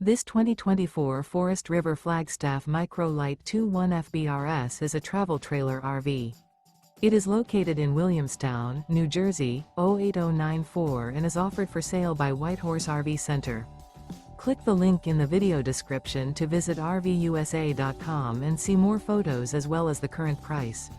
This 2024 Forest River Flagstaff Micro Lite 21 FBRS is a travel trailer RV. It is located in Williamstown, New Jersey, 08094 and is offered for sale by Whitehorse RV Center. Click the link in the video description to visit RVUSA.com and see more photos as well as the current price.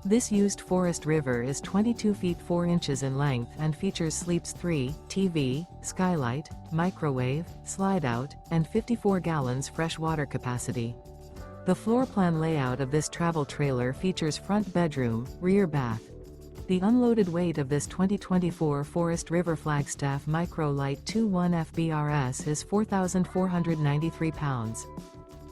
This used Forest River is 22 feet 4 inches in length and features sleeps 3, TV, Skylight, microwave, Slideout, and 54 gallons fresh water capacity. The floor plan layout of this travel trailer features front bedroom, rear bath. The unloaded weight of this 2024 Forest River Flagstaff Micro Lite 21 FBRS is 4,493 pounds.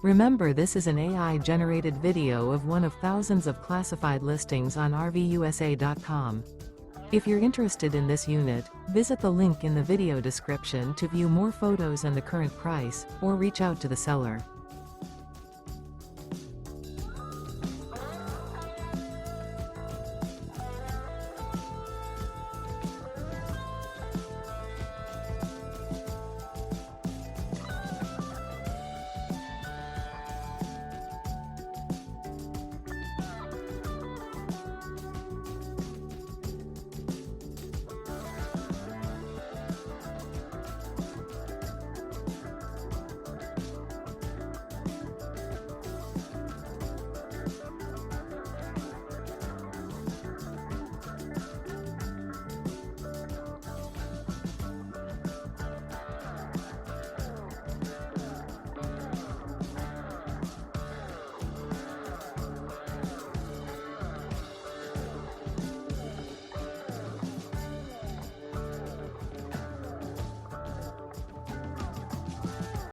Remember, this is an AI-generated video of one of thousands of classified listings on RVUSA.com. If you're interested in this unit, visit the link in the video description to view more photos and the current price, or reach out to the seller.